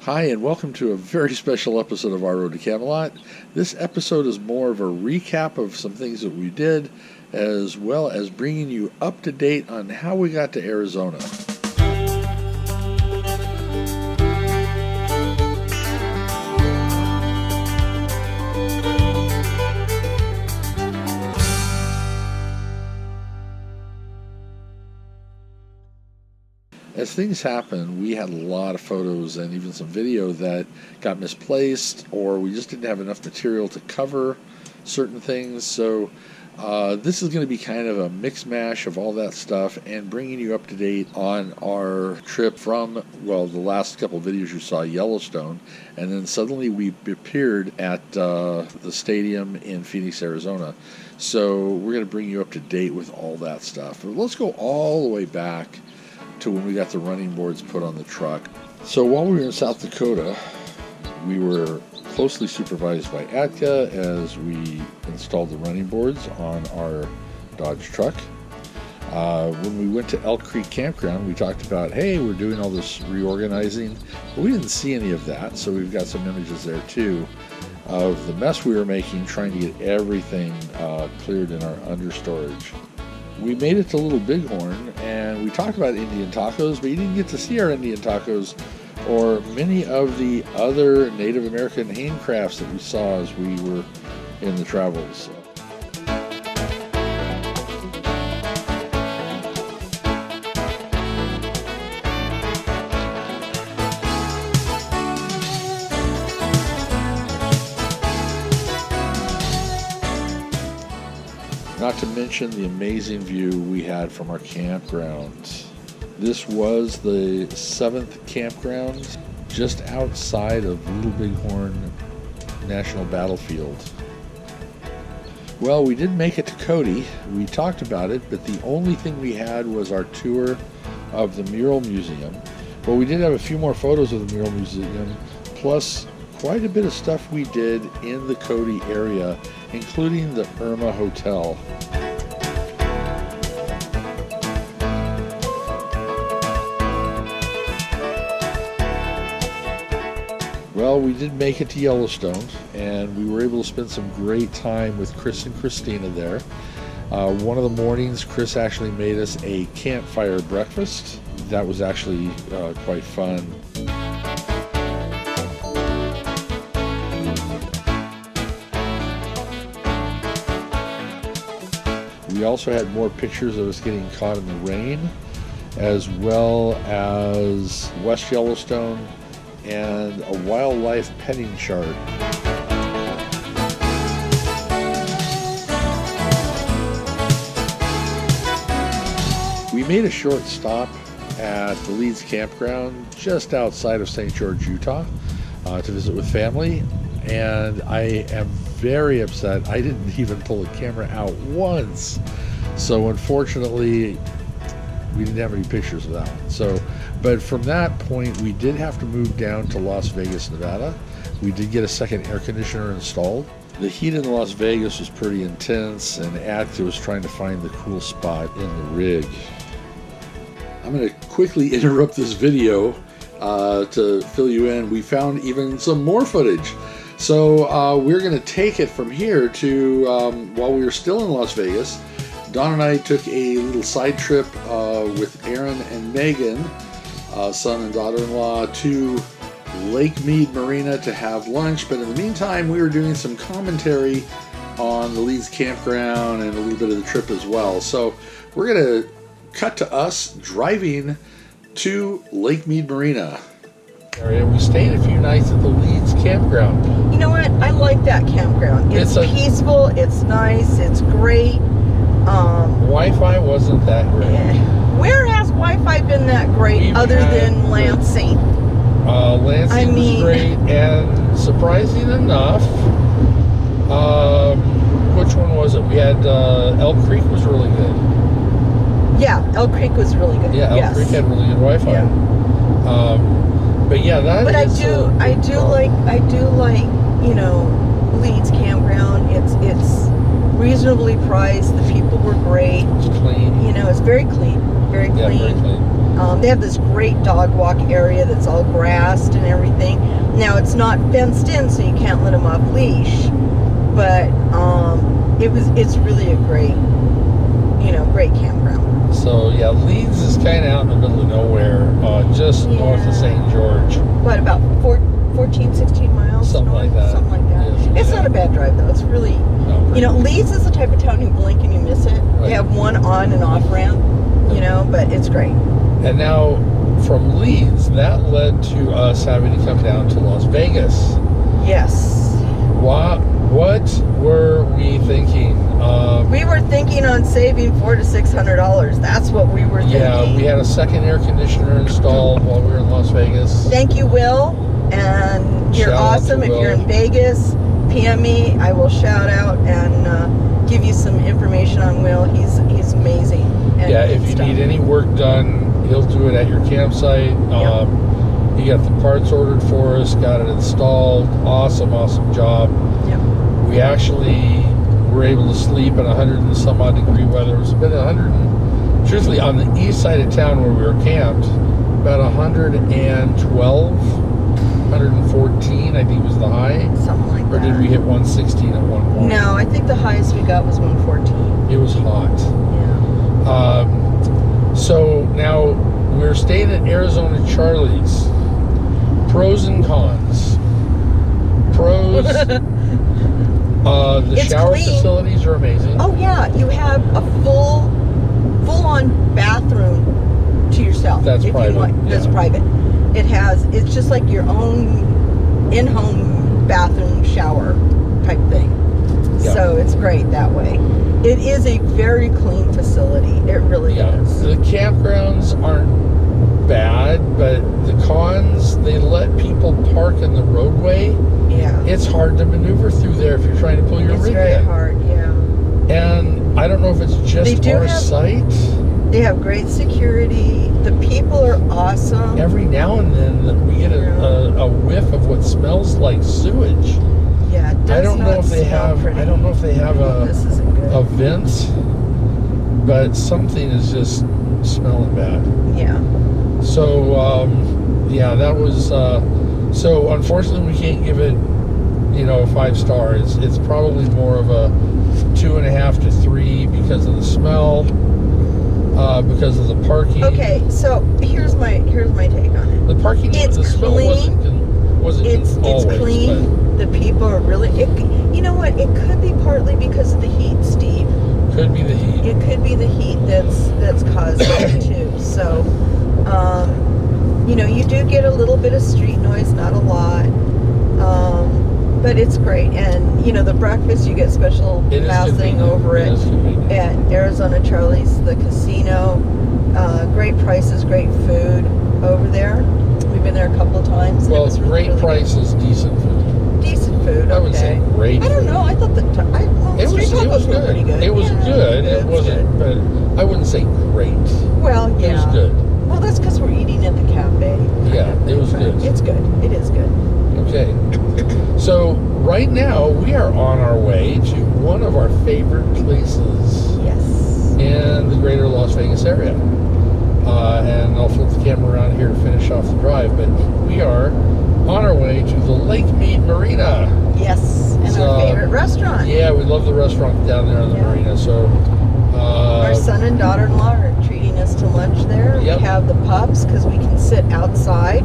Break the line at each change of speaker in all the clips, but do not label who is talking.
Hi, and welcome to a very special episode of Our Road to Camelot. This episode is more of a recap of some things that we did, as well as bringing you up to date on how we got to Arizona. As things happen, we had a lot of photos and even some video that got misplaced, or we just didn't have enough material to cover certain things. So this is going to be kind of a mix mash of all that stuff and bringing you up to date on our trip from, well, the last couple of videos you saw, Yellowstone, and then suddenly we appeared at the stadium in Phoenix, Arizona. So we're going to bring you up to date with all that stuff. But let's go all the way back to when we got the running boards put on the truck. So while we were in South Dakota, we were closely supervised by ATCA as we installed the running boards on our Dodge truck. When we went to Elk Creek Campground, we talked about, hey, we're doing all this reorganizing, but we didn't see any of that, so we've got some images there too of the mess we were making trying to get everything cleared in our understorage. We made it to Little Bighorn, and we talked about Indian tacos, but you didn't get to see our Indian tacos or many of the other Native American handcrafts that we saw as we were in the travels. Not to mention the amazing view we had from our campgrounds. This was the 7th campground just outside of Little Bighorn National Battlefield. Well, we did make it to Cody. We talked about it, but the only thing we had was our tour of the Mural Museum. But we did have a few more photos of the Mural Museum, plus quite a bit of stuff we did in the Cody area, including the Irma Hotel. Well, we did make it to Yellowstone, and we were able to spend some great time with Chris and Christina there. One of the mornings, Chris actually made us a campfire breakfast. That was actually quite fun. We also had more pictures of us getting caught in the rain, as well as West Yellowstone and a wildlife petting chart. We made a short stop at the Leeds Campground just outside of St. George, Utah, to visit with family, and I am very upset I didn't even pull the camera out once. So unfortunately, we didn't have any pictures of that one. But from that point, we did have to move down to Las Vegas, Nevada. We did get a second air conditioner installed. The heat in Las Vegas was pretty intense, and ATCA was trying to find the cool spot in the rig. I'm going to quickly interrupt this video to fill you in. We found even some more footage. So we're going to take it from here to, while we were still in Las Vegas, Don and I took a little side trip with Aaron and Megan, son and daughter-in-law, to Lake Mead Marina to have lunch. But in the meantime, we were doing some commentary on the Leeds Campground and a little bit of the trip as well. So we're going to cut to us driving to Lake Mead Marina. We stayed a few nights at the Leeds Campground.
You know what? I like that campground. It's peaceful, it's nice, it's great.
Wi-Fi wasn't that great.
Where has Wi-Fi been that great other than Lansing?
Lansing was great, and surprising enough, which one was it? We had Elk Creek was really good.
Yeah, Elk Creek was really good.
Yeah, Elk Creek had really good Wi-Fi.
Yeah.
But yeah,
I do like, you know, Leeds Campground. It's reasonably priced. The people were great.
It's clean.
You know, it's very clean. Very clean.
Yeah, very clean.
They have this great dog walk area that's all grassed and everything. Now it's not fenced in, so you can't let them off leash. But it's really a great, great campground.
So yeah, Leeds is kind of out in the middle of nowhere, just north of St. George.
What, about 14, 16 miles?
Something
north?
like that.
Something like that.
Yeah,
it's not a bad drive though. It's really, Leeds is the type of town you blink and you miss it. Right. They have one on and off ramp, but it's great.
And now from Leeds, that led to us having to come down to Las Vegas.
Yes.
What were we thinking?
We were thinking on saving $400 to $600. That's what we were thinking.
Yeah, we had a second air conditioner installed while we were in Las Vegas.
Thank you, Will. And you're awesome. If you're in Vegas, PM me. I will shout out and give you some information on Will. He's amazing. And
yeah, if you need any work done, he'll do it at your campsite.
Yep.
He got the parts ordered for us, got it installed. Awesome job.
Yep.
We actually were able to sleep in 100 and some odd degree weather. It was been 100, truthfully, on the east side of town where we were camped, about 112, 114, I think was the high.
Something like that.
Or did we hit 116 at one point?
No, I think the highest we got was 114.
It was hot.
Yeah.
So now we're staying at Arizona Charlie's. Pros and cons. Pros. The shower facilities are amazing.
Oh yeah, you have a full-on bathroom to yourself.
That's
if
private.
You want. That's private. It's just like your own in-home bathroom shower type thing. Yep. So it's great that way. It is a very clean facility. It really is.
The campgrounds aren't bad, but the cons, they let people park in the roadway.
Yeah.
It's hard to maneuver through there if you're trying to pull your rig in.
It's very hard, yeah.
And I don't know if it's just our site.
They have great security. The people are awesome.
Every now and then we get a whiff of what smells like sewage.
Yeah, it does
I don't know if they have a vent, but something is just smelling bad.
Yeah.
So that was so unfortunately we can't give it 5 stars. It's probably more of a 2.5 to 3 because of the smell, because of the parking.
Okay, so here's my take on it.
The parking, the smell wasn't
it's
always,
clean. The people are really. You know what? It could be partly because of the heat, Steve.
Could be the heat.
It could be the heat that's causing it too. So, you do get a little bit of street noise, not a lot, but it's great. And the breakfast, you get special bathing over it at Arizona Charlie's, the casino. Great prices, great food over there. We've been there a couple of times.
Well,
it's
great prices, decent food.
Decent food.
I would say great.
I don't know. I thought
it was good.
Pretty good.
It was good. It wasn't, but I wouldn't say great.
Well, yeah.
It was good.
Well, that's because we're eating at the cafe.
Yeah, it was good.
It's good. It is good.
Okay. So right now we are on our way to one of our favorite places.
Yes.
In the greater Las Vegas area. And I'll flip the camera around here to finish off the drive, but we are on our way to the Lake Mead Marina.
Yes, and our favorite restaurant.
Yeah, we love the restaurant down there on the marina. So
our son and daughter-in-law are treating us to lunch there.
Yep.
We have the pubs because we can sit outside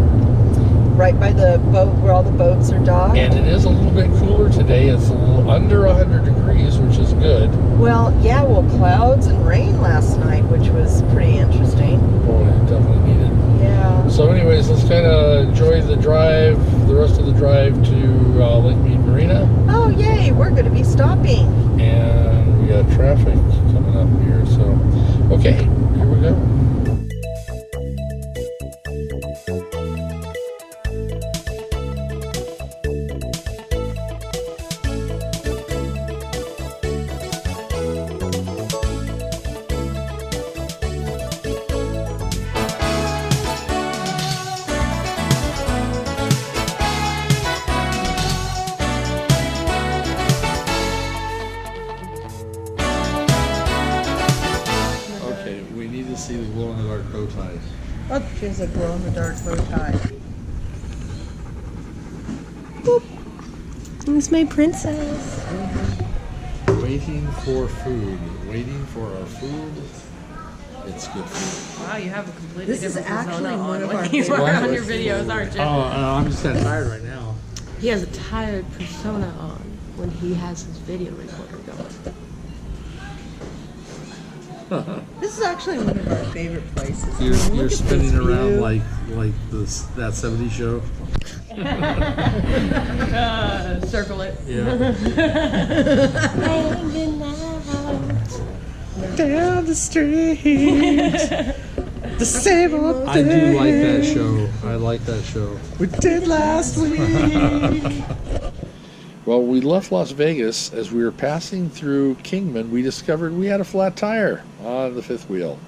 right by the boat where all the boats are docked.
And it is a little bit cooler today. It's a little under 100 degrees, which is good.
Well, yeah, clouds and rain last night, which was pretty interesting.
Boy, definitely needed.
Yeah.
So anyways, let's kind of enjoy the rest of the drive to Lake Mead Marina.
Oh, yay, we're going to be stopping.
And we got traffic coming up here, so, okay, here we go. See the glow in
She has a glow-in-the-dark bow tie. Boop. It's my princess.
Waiting for food. Waiting for our food. It's good food.
Wow, you have a completely
This is
different
actually
persona
one
on
of
when
our
you are
favorite
on your videos, aren't you?
I'm just kind of tired right now.
He has a tired persona on when he has his video recorder going.
This is actually one of our favorite places.
You're spinning around like this that 70s show.
Circle it.
Yeah.
Hanging out.
Down the street. The same old
I do like that show. I like that show.
we did last week. Well, we left Las Vegas. As we were passing through Kingman, we discovered we had a flat tire on the fifth wheel.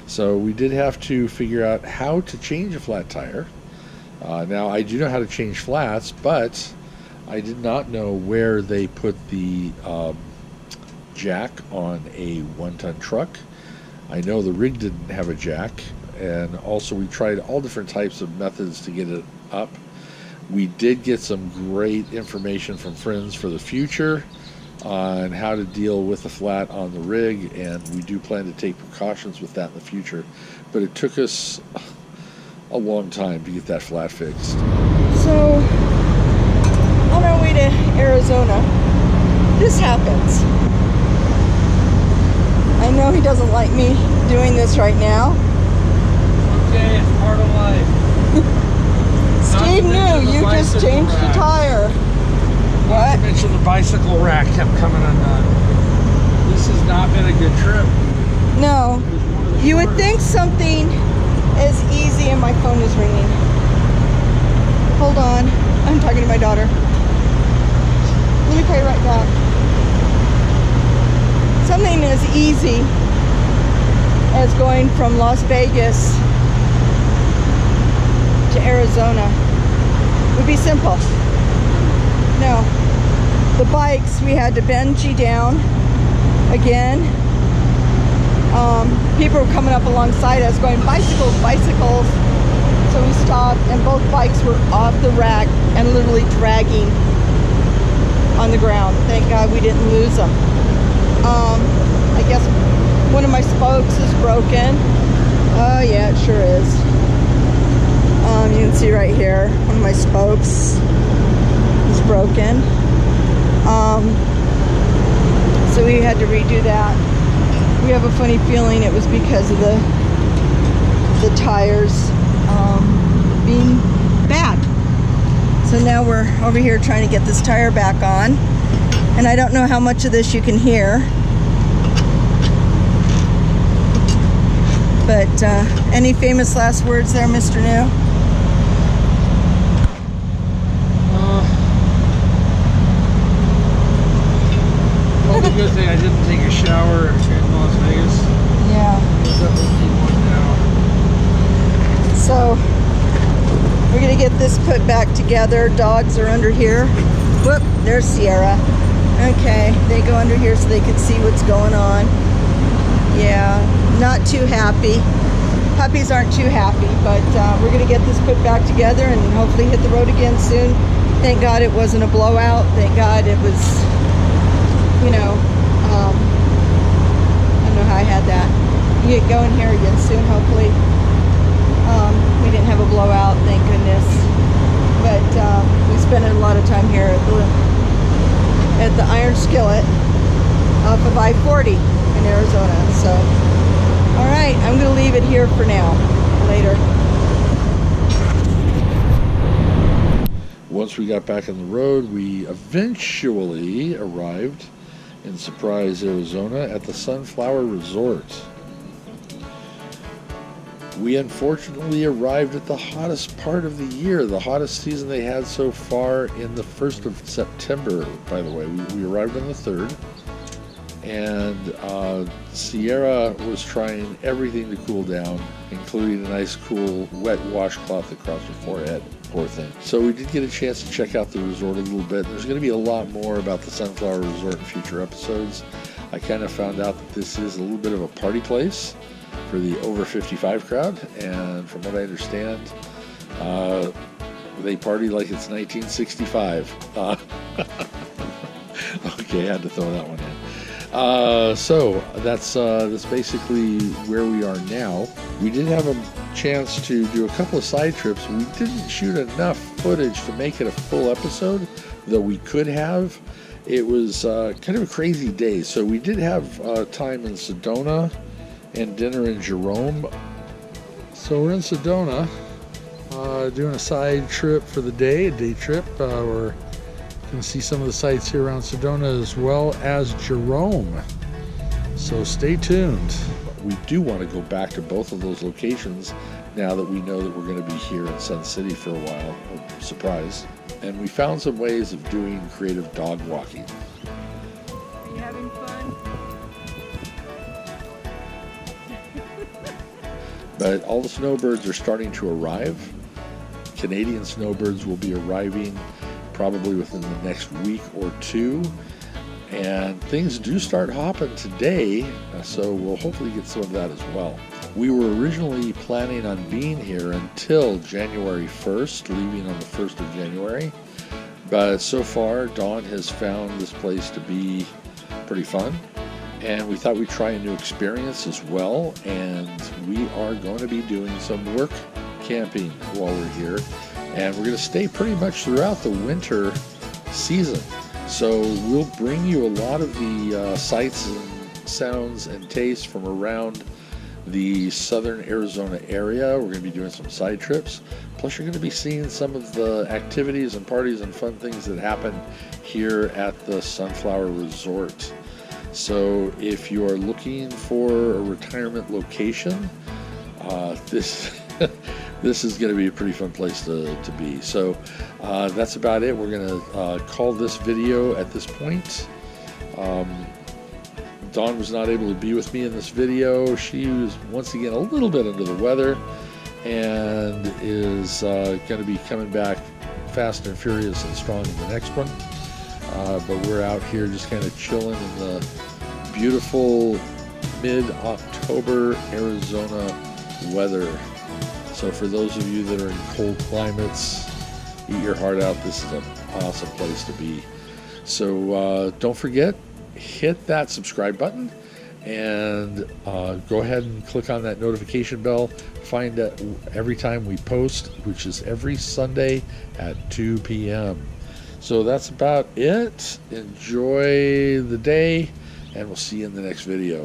So we did have to figure out how to change a flat tire. Now, I do know how to change flats, but I did not know where they put the jack on a one-ton truck. I know the rig didn't have a jack, and also we tried all different types of methods to get it up. We did get some great information from friends for the future on how to deal with the flat on the rig, and we do plan to take precautions with that in the future. But it took us a long time to get that flat fixed.
So, on our way to Arizona, this happens. I know he doesn't like me doing this right now.
Okay, it's part of life.
Steve knew you just changed the tire.
Not to mention the bicycle rack kept coming undone. This has not been a good trip.
No, you would think something as easy, and my phone is ringing. Hold on, I'm talking to my daughter. Let me call you right back. Something as easy as going from Las Vegas to Arizona would be simple. No, the bikes, we had to bungee down again. People were coming up alongside us going, bicycles, bicycles. So we stopped, and both bikes were off the rack and literally dragging on the ground. Thank God we didn't lose them. I guess one of my spokes is broken. Oh yeah, it sure is. You can see right here, one of my spokes is broken. So we had to redo that. We have a funny feeling it was because of the tires being bad. So now we're over here trying to get this tire back on, and I don't know how much of this you can hear, but any famous last words there, Mr. New?
Well, the good thing I didn't take a shower in Las Vegas.
Yeah. So we're gonna get this put back together. Dogs are under here. Whoop, there's Sierra. Okay, they go under here so they can see what's going on. Yeah, not too happy. Puppies aren't too happy, but we're gonna get this put back together and hopefully hit the road again soon. Thank God it wasn't a blowout. Thank God it was, you know, I don't know how I had that. We get going here again soon, hopefully. We didn't have a blowout, thank goodness. But we spent a lot of time here at the Iron Skillet off of I-40 in Arizona. So, all right, I'm going to leave it here for now. Later.
Once we got back on the road, we eventually arrived in Surprise, Arizona at the Sunflower Resort. We unfortunately arrived at the hottest part of the year, the hottest season they had so far in the 1st of September, by the way. We arrived on the 3rd, and Sierra was trying everything to cool down, including a nice cool wet washcloth across her forehead. Poor thing. So we did get a chance to check out the resort a little bit. There's going to be a lot more about the Sunflower Resort in future episodes. I kind of found out that this is a little bit of a party place. for the over 55 crowd, and from what I understand, they party like it's 1965. Okay, I had to throw that one in. So that's basically where we are now. We did have a chance to do a couple of side trips. We didn't shoot enough footage to make it a full episode, though we could have. It was kind of a crazy day. So we did have time in Sedona and dinner in Jerome. So we're in Sedona, doing a side trip for the day, a day trip. We're going to see some of the sights here around Sedona as well as Jerome. So stay tuned. We do want to go back to both of those locations now that we know that we're going to be here in Sun City for a while. Surprise. And we found some ways of doing creative dog walking.
Are you having fun?
But all the snowbirds are starting to arrive. Canadian snowbirds will be arriving probably within the next week or two. And things do start hopping today, so we'll hopefully get some of that as well. We were originally planning on being here until January 1st, leaving on the 1st of January. But so far, Dawn has found this place to be pretty fun. And we thought we'd try a new experience as well. And we are going to be doing some work camping while we're here. And we're going to stay pretty much throughout the winter season. So we'll bring you a lot of the sights and sounds and tastes from around the southern Arizona area. We're going to be doing some side trips. Plus you're going to be seeing some of the activities and parties and fun things that happen here at the Sunflower Resort. So if you are looking for a retirement location, this this is going to be a pretty fun place to be. So that's about it. We're going to call this video at this point. Dawn was not able to be with me in this video. She was once again a little bit under the weather and is going to be coming back fast and furious and strong in the next one. But we're out here just kind of chilling in the beautiful mid-October Arizona weather. So for those of you that are in cold climates, eat your heart out. This is an awesome place to be. So don't forget, hit that subscribe button and go ahead and click on that notification bell. Find out every time we post, which is every Sunday at 2 p.m. So that's about it. Enjoy the day, and we'll see you in the next video.